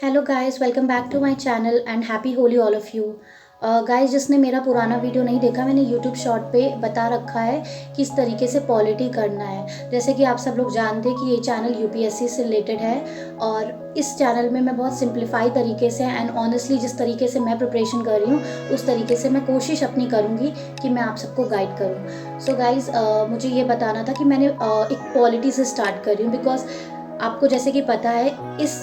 Hello guys, welcome back to my channel and happy Holi all of you. Guys, जिसने मेरा पुराना video नहीं देखा, मैंने यूट्यूब शॉर्ट पे बता रखा है किस तरीके से पॉलिटी करना है। जैसे कि आप सब लोग जानते हैं कि ये चैनल यूपीएससी से रिलेटेड है और इस चैनल में मैं बहुत सिंप्लीफाई तरीके से एंड ऑनेस्टली जिस तरीके से मैं प्रिपरेशन कर रही हूँ उस तरीके से मैं कोशिश अपनी करूँगी कि मैं आप सबको गाइड करूँ। सो गाइस, मुझे ये बताना था कि मैंने एक पॉलिटी से स्टार्ट कर रही हूँ बिकॉज आपको जैसे कि पता है इस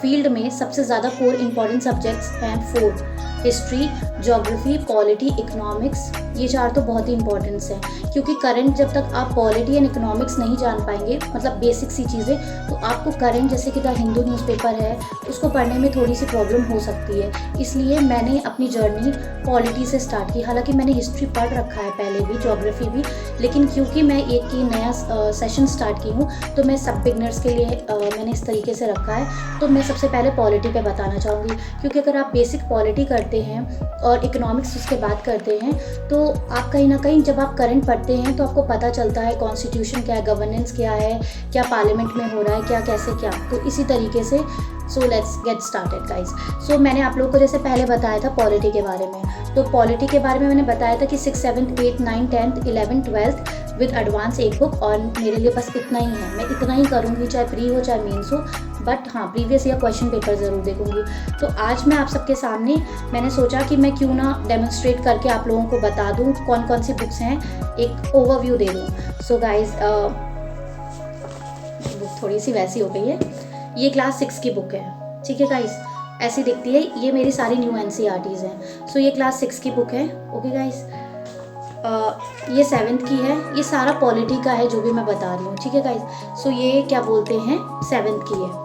फील्ड में सबसे ज़्यादा कोर इम्पॉर्टेंट सब्जेक्ट्स हैं 4: हिस्ट्री, ज्योग्राफी, पॉलिटी, इकोनॉमिक्स। ये 4 तो बहुत ही इंपॉर्टेंट्स हैं क्योंकि करंट जब तक आप पॉलिटी एंड इकोनॉमिक्स नहीं जान पाएंगे, मतलब बेसिक सी चीज़ें, तो आपको करंट जैसे कि द हिंदू न्यूज़पेपर है उसको पढ़ने में थोड़ी सी प्रॉब्लम हो सकती है। इसलिए मैंने अपनी जर्नी पॉलिटी से स्टार्ट की। हालांकि मैंने हिस्ट्री पढ़ रखा है पहले भी, ज्योग्राफी भी, लेकिन क्योंकि मैं एक ही नया सेशन स्टार्ट की हूँ तो मैं सब बिगनर्स के लिए मैंने इस तरीके से रखा है। तो मैं सबसे पहले पॉलिटी पे बताना चाहूँगी क्योंकि अगर आप बेसिक पॉलिटी करते हैं और इकोनॉमिक्स उसके बाद करते हैं तो आप कहीं ना कहीं जब आप करंट पढ़ते हैं तो आपको पता चलता है कॉन्स्टिट्यूशन क्या है, गवर्नेंस क्या है, क्या पार्लियामेंट में हो रहा है, क्या कैसे क्या। तो इसी तरीके से so let's get started guys. So मैंने आप लोगों को जैसे पहले बताया था पॉलिटी के बारे में, तो पॉलिटी के बारे में मैंने बताया था कि 6, 7, 8, 9, 10, 11, 12 विद एडवांस एक बुक, और मेरे लिए बस इतना ही है। मैं इतना ही करूँगी, चाहे प्री हो चाहे मेंस हो, बट हाँ प्रीवियस ईयर क्वेश्चन पेपर ज़रूर देखूंगी। तो आज मैं आप सबके सामने मैंने सोचा कि मैं क्यों ना डेमोन्स्ट्रेट करके आप लोगों को बता दूँ कौन कौन सी बुक्स हैं, एक ओवरव्यू दे दूँ। सो गाइज, बुक थोड़ी सी वैसी हो गई है, ये क्लास 6 की बुक है, ठीक है गाइज, ऐसी दिखती है। ये मेरी सारी न्यू NCERTs हैं। सो ये क्लास 6 की बुक है, ओके गाइज। ये 7th की है, ये सारा पॉलिटी का है जो भी मैं बता रही हूँ, ठीक है गाइज। सो ये क्या बोलते हैं 7th की है,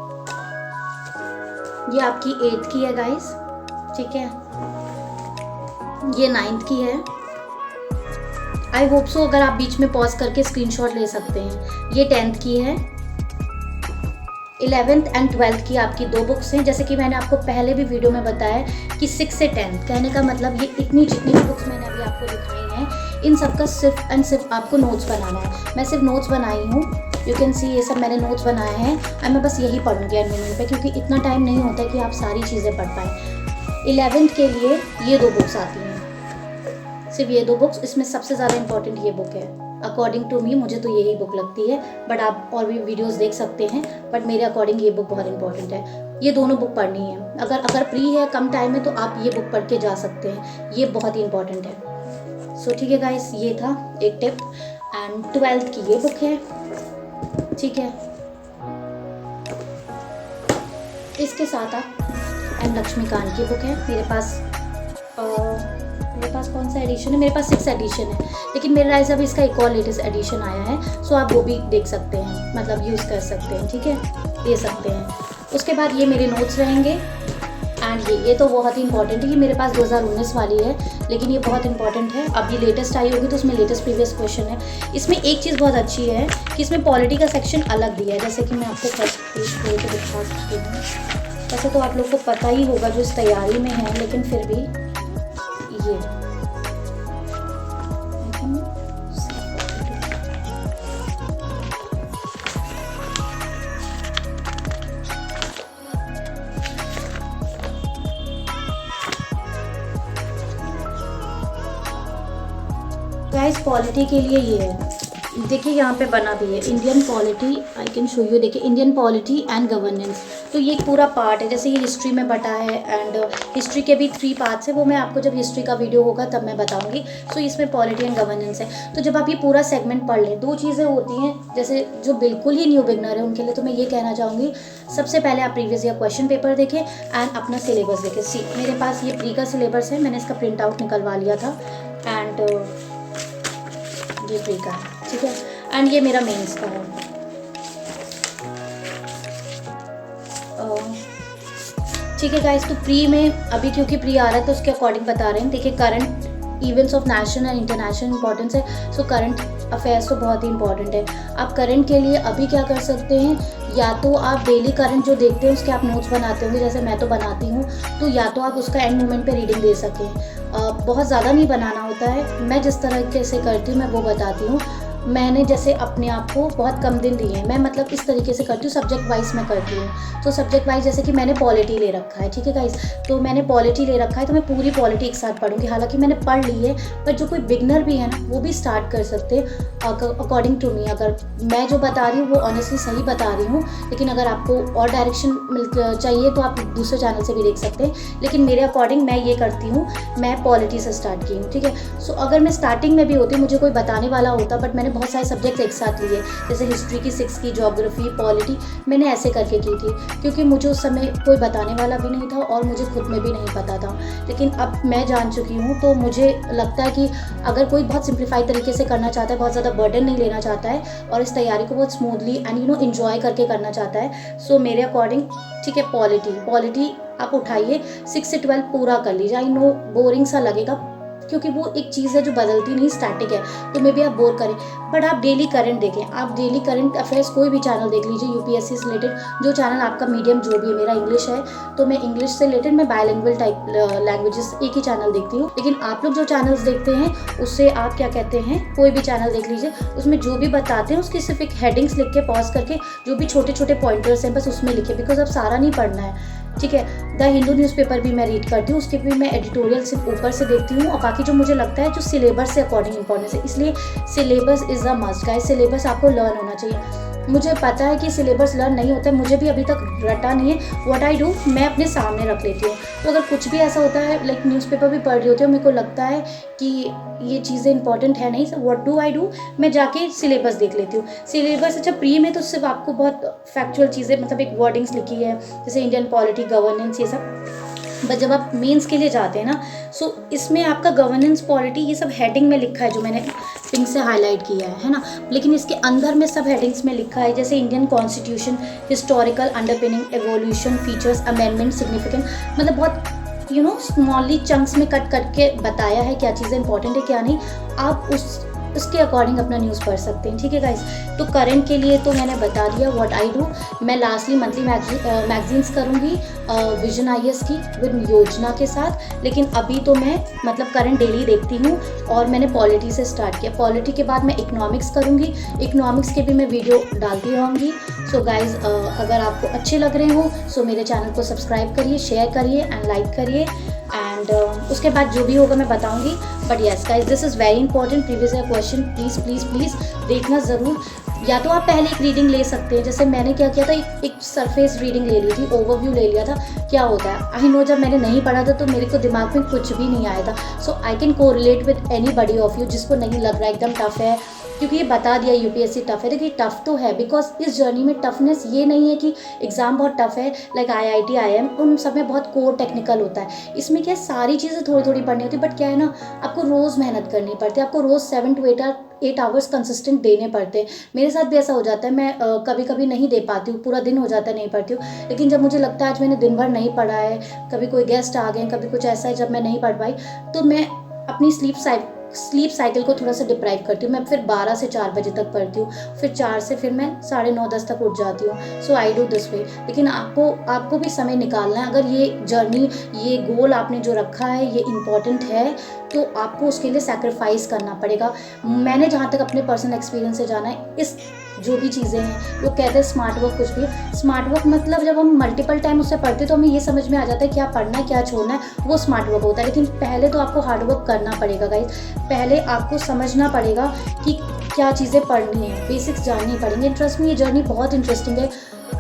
ये आपकी 8th की है गाइज, ठीक है, ये 9th की है। आई होप सो अगर आप बीच में पॉज करके स्क्रीनशॉट ले सकते हैं। ये 10th की है। 11th एंड 12th की आपकी 2 बुक्स हैं। जैसे कि मैंने आपको पहले भी वीडियो में बताया कि 6 से 10th, कहने का मतलब ये इतनी जितनी भी बुक्स मैंने अभी आपको दिखाई हैं इन सब का सिर्फ एंड सिर्फ आपको नोट्स बनाना है। मैं सिर्फ नोट्स बनाई हूँ, यू कैन सी, ये सब मैंने नोट्स बनाए हैं और मैं बस यही पढ़ूंगी एंड मोमेंट पे क्योंकि इतना टाइम नहीं होता है कि आप सारी चीज़ें पढ़ पाएँ। 11th के लिए ये 2 बुक्स आती हैं, सिर्फ ये 2 बुक्स। इसमें सबसे ज़्यादा इंपॉर्टेंट ये बुक है अकॉर्डिंग टू मी, मुझे तो यही बुक लगती है, बट आप और भी वीडियोस देख सकते हैं, बट मेरे अकॉर्डिंग ये बुक बहुत इंपॉर्टेंट है। ये दोनों बुक पढ़नी है। अगर प्री है, कम टाइम है, तो आप ये बुक पढ़ के जा सकते हैं, ये बहुत ही इंपॉर्टेंट है। सो ठीक है गाइस, ये था एक टिप। एंड 12th की ये बुक है, ठीक है। इसके साथ आप एम लक्ष्मीकांत की बुक है। मेरे पास कौन सा एडिशन है, मेरे पास 6 एडिशन है, लेकिन मेरे राइज अभी इसका एक और लेटेस्ट एडिशन आया है, सो आप वो भी देख सकते हैं, मतलब यूज़ कर सकते हैं, ठीक है, ले सकते हैं। उसके बाद ये मेरे नोट्स रहेंगे एंड ये तो बहुत ही इंपॉर्टेंट है। ये मेरे पास 2019 वाली है, लेकिन ये बहुत इंपॉर्टेंट है। अब ये लेटेस्ट आई होगी तो उसमें लेटेस्ट प्रीवियस क्वेश्चन है। इसमें एक चीज़ बहुत अच्छी है कि इसमें पॉलिटी का सेक्शन अलग दिया है, जैसे कि मैं आपको फर्स्ट पेज पे दिखा सकती हूँ। वैसे तो आप लोग को पता ही होगा जो इस तैयारी में है, लेकिन फिर भी ये गाइस, पॉलिटी के लिए ये है, देखिए यहाँ पे बना भी है Indian polity, I can show you, देखिए इंडियन पॉलिटी एंड गवर्नेंस। तो ये एक पूरा पार्ट है, जैसे ये हिस्ट्री में बटा है एंड हिस्ट्री के भी 3 पार्ट्स है, वो मैं आपको जब हिस्ट्री का वीडियो होगा तब मैं बताऊंगी। सो इसमें पॉलिटी एंड गवर्नेंस है। तो जब आप ये पूरा सेगमेंट पढ़ लें, 2 चीज़ें होती हैं, जैसे जो बिल्कुल ही न्यू बिगनर है उनके लिए तो मैं ये कहना चाहूँगी, सबसे पहले आप प्रीवियस ईयर क्वेश्चन पेपर देखें एंड अपना सिलेबस देखें। सी मेरे पास ये प्री का सिलेबस है, मैंने इसका प्रिंट आउट निकलवा लिया था एंड ये प्री का है, ठीक है, एंड ये मेरा मेंस का है। ठीक है गाइस, तो प्री में अभी क्योंकि प्री आ रहा है तो उसके अकॉर्डिंग बता रहे हैं। देखिए current events of national and international importance है, सो करंट अफेयर्स तो बहुत ही इंपॉर्टेंट है। आप करंट के लिए अभी क्या कर सकते हैं, या तो आप डेली करंट जो देखते हैं उसके आप नोट्स बनाते होंगे, जैसे मैं तो बनाती हूँ, तो या तो आप उसका एंड मोमेंट पे रीडिंग दे सकें। बहुत ज़्यादा नहीं बनाना होता है, मैं जिस तरीके से करती हूँ मैं वो बताती हूँ। मैंने जैसे अपने आप को बहुत कम दिन दिए हैं। मैं मतलब इस तरीके से करती हूँ, सब्जेक्ट वाइज मैं करती हूँ। तो सब्जेक्ट वाइज जैसे कि मैंने पॉलिटी ले रखा है, ठीक है गाइस। तो मैंने पॉलिटी ले रखा है, तो मैं पूरी पॉलिटी एक साथ पढ़ूंगी। हालांकि मैंने पढ़ ली है, पर जो कोई बिगनर भी है ना, वो भी स्टार्ट कर सकते हैं अकॉर्डिंग टू मी। अगर मैं जो बता रही हूँ वो ऑनेस्टली सही बता रही हूँ, लेकिन अगर आपको और डायरेक्शन चाहिए तो आप दूसरे चैनल से भी देख सकते हैं। लेकिन मेरे अकॉर्डिंग मैं ये करती हूँ, मैं पॉलिटी से स्टार्ट की हूँ, ठीक है। सो अगर मैं स्टार्टिंग में भी होती, मुझे कोई बताने वाला होता, बट मैंने बहुत सारे सब्जेक्ट एक साथ लिए, जैसे हिस्ट्री की 6 की, ज्योग्राफी, पॉलिटी, मैंने ऐसे करके की थी, क्योंकि मुझे उस समय कोई बताने वाला भी नहीं था और मुझे खुद में भी नहीं पता था। लेकिन अब मैं जान चुकी हूँ, तो मुझे लगता है कि अगर कोई बहुत सिंप्लीफाइड तरीके से करना चाहता है, बहुत ज़्यादा बर्डन नहीं लेना चाहता है और इस तैयारी को बहुत स्मूथली एंड एंजॉय करके करना चाहता है, सो मेरे अकॉर्डिंग ठीक है, पॉलिटी आप उठाइए, 6 से 12 पूरा कर लीजिए। आई नो बोरिंग सा लगेगा, क्योंकि वो एक चीज़ है जो बदलती नहीं, स्टैटिक है, तो मे भी आप बोर करें, बट आप डेली करंट देखें। आप डेली करंट अफेयर्स कोई भी चैनल देख लीजिए, यूपीएससी से रिलेटेड, जो चैनल आपका मीडियम जो भी है, मेरा इंग्लिश है तो मैं इंग्लिश से रिलेटेड मैं बायलिंगुअल टाइप लैंग्वेजेस एक ही चैनल देखती हूँ। लेकिन आप लोग जो चैनल्स देखते हैं उससे आप क्या कहते हैं, कोई भी चैनल देख लीजिए, उसमें जो भी बताते हैं उसकी सिर्फ एक हेडिंग्स लिख के पॉज करके जो भी छोटे छोटे पॉइंटर्स हैं बस उसमें लिखे, बिकॉज अब सारा नहीं पढ़ना है, ठीक है। द हिंदू न्यूज़पेपर भी मैं रीड करती हूँ, उसके भी मैं एडिटोरियल सिर्फ ऊपर से देखती हूँ, और बाकी जो मुझे लगता है जो सिलेबस से अकॉर्डिंग इंपॉर्टेंस है, इसलिए syllabus is a must guys. Syllabus आपको लर्न होना चाहिए। मुझे पता है कि सिलेबस लर्न नहीं होता है, मुझे भी अभी तक रटा नहीं है। व्हाट आई डू, मैं अपने सामने रख लेती हूँ। तो अगर कुछ भी ऐसा होता है, लाइक न्यूज़पेपर भी पढ़ रही होती हूँ, मेरे को लगता है कि ये चीज़ें इंपॉर्टेंट है नहीं, व्हाट डू आई डू, मैं जाके सिलेबस देख लेती हूँ। सिलेबस अच्छा प्री में तो सिर्फ आपको बहुत फैक्चुअल चीज़ें, मतलब एक वर्डिंग्स लिखी है जैसे इंडियन पॉलिटी, गवर्नेंस, ये सब, बट जब आप मेंस के लिए जाते हैं ना, सो इसमें आपका गवर्नेंस, पॉलिटी, ये सब हेडिंग में लिखा है, जो मैंने पिंक से हाईलाइट किया है ना। लेकिन इसके अंदर में सब हेडिंग्स में लिखा है, जैसे Indian constitution, historical underpinning, evolution, features, amendment, significant, मतलब बहुत स्मॉली चंक्स में कट करके बताया है क्या चीज़ें इंपॉर्टेंट है क्या नहीं। आप उसके अकॉर्डिंग अपना न्यूज़ पढ़ सकते हैं, ठीक है गाइस। तो करंट के लिए तो मैंने बता दिया व्हाट आई डू। मैं लास्टली मंथली मैगजीन्स करूँगी विजन IAS की विद योजना के साथ, लेकिन अभी तो मैं मतलब करंट डेली देखती हूँ, और मैंने पॉलिटी से स्टार्ट किया। पॉलिटी के बाद मैं इकोनॉमिक्स करूँगी, इकोनॉमिक्स के भी मैं वीडियो डालती रहूँगी। सो गाइज अगर आपको अच्छे लग रहे हो सो मेरे चैनल को सब्सक्राइब करिए, शेयर करिए एंड लाइक करिए, एंड उसके बाद जो भी होगा मैं बताऊंगी। But yes guys, this is very important, previous year question, please please please देखना ज़रूर। या तो आप पहले एक रीडिंग ले सकते हैं, जैसे मैंने क्या किया था, एक सरफेस रीडिंग ले ली थी, ओवरव्यू ले लिया था क्या होता है। आई नो जब मैंने नहीं पढ़ा था तो मेरे को दिमाग में कुछ भी नहीं आया था। So I can correlate with anybody of you जिसको नहीं लग रहा है एकदम टफ है, क्योंकि ये बता दिया यूपीएससी टफ है। देखिए टफ तो है, बिकॉज इस जर्नी में टफनेस ये नहीं है कि एग्जाम बहुत टफ है, लाइक IIT IIM उन सब में बहुत कोर टेक्निकल होता है। इसमें क्या है, सारी चीज़ें थोड़ी थोड़ी पढ़नी होती है, बट क्या है ना, आपको रोज़ मेहनत करनी पड़ती है, आपको रोज़ 7 to 8 आवर्स कंसिस्टेंट देने पड़ते हैं। मेरे साथ भी ऐसा हो जाता है, मैं कभी कभी नहीं दे पाती हूँ, पूरा दिन हो जाता है नहीं पढ़ती हूँ, लेकिन जब मुझे लगता है आज मैंने दिन भर नहीं पढ़ा है, कभी कोई गेस्ट आ गए, कभी कुछ ऐसा है जब मैं नहीं पढ़ पाई, तो मैं अपनी स्लीप साइकिल को थोड़ा सा डिप्राइव करती हूँ। मैं फिर 12 से 4 बजे तक पढ़ती हूँ, फिर 4 से फिर मैं 9:30-10 तक उठ जाती हूँ। सो आई डू दिस वे। लेकिन आपको भी समय निकालना है। अगर ये जर्नी, ये गोल आपने जो रखा है ये इम्पॉर्टेंट है, तो आपको उसके लिए सैक्रिफाइस करना पड़ेगा। मैंने जहाँ तक अपने पर्सनल एक्सपीरियंस से जाना है, इस जो भी चीज़ें हैं, लोग कहते हैं स्मार्ट वर्क, कुछ भी स्मार्ट वर्क मतलब जब हम मल्टीपल टाइम उससे पढ़ते तो हमें ये समझ में आ जाता है क्या पढ़ना है क्या छोड़ना है, वो स्मार्ट वर्क होता है। लेकिन पहले तो आपको हार्ड वर्क करना पड़ेगा गाइस, पहले आपको समझना पड़ेगा कि क्या चीज़ें पढ़नी है, बेसिक्स जाननी पड़ेंगे। ट्रस्ट में ये जर्नी बहुत इंटरेस्टिंग है।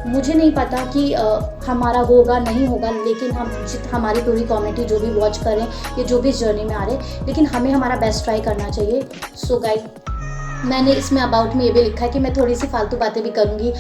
मुझे नहीं पता कि हमारा होगा नहीं होगा, लेकिन हमारी पूरी कम्युनिटी जो भी वॉच करें, ये जो भी इस जर्नी में आ रहे, लेकिन हमें हमारा बेस्ट ट्राई करना चाहिए। सो गाइस, मैंने इसमें अबाउट में ये भी लिखा है कि मैं थोड़ी सी फालतू बातें भी करूँगी,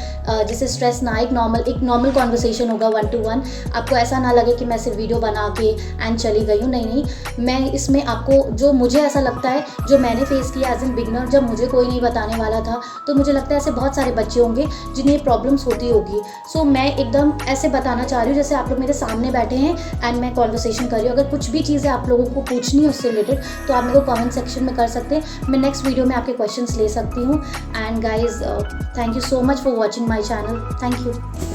जिससे स्ट्रेस ना, एक नॉर्मल कॉन्वर्सेशन होगा 1 to 1। आपको ऐसा ना लगे कि मैं सिर्फ वीडियो बना के एंड चली गई हूँ, नहीं, मैं इसमें आपको जो मुझे ऐसा लगता है, जो मैंने फेस किया एज एन बिगनर, जब मुझे कोई नहीं बताने वाला था, तो मुझे लगता है ऐसे बहुत सारे बच्चे होंगे जिन्हें प्रॉब्लम्स होती होगी। सो मैं एकदम ऐसे बताना चाह रही हूँ जैसे आप लोग मेरे सामने बैठे हैं एंड मैं कॉन्वर्सेशन कर रही हूँ। अगर कुछ भी चीज़ें आप लोगों को पूछनी है उससे रिलेटेड, तो आप मेरे को कमेंट सेक्शन में कर सकते हैं, मैं नेक्स्ट वीडियो में आपके क्वेश्चन ले सकती हूँ। And guys, thank you so much for watching my channel, thank you.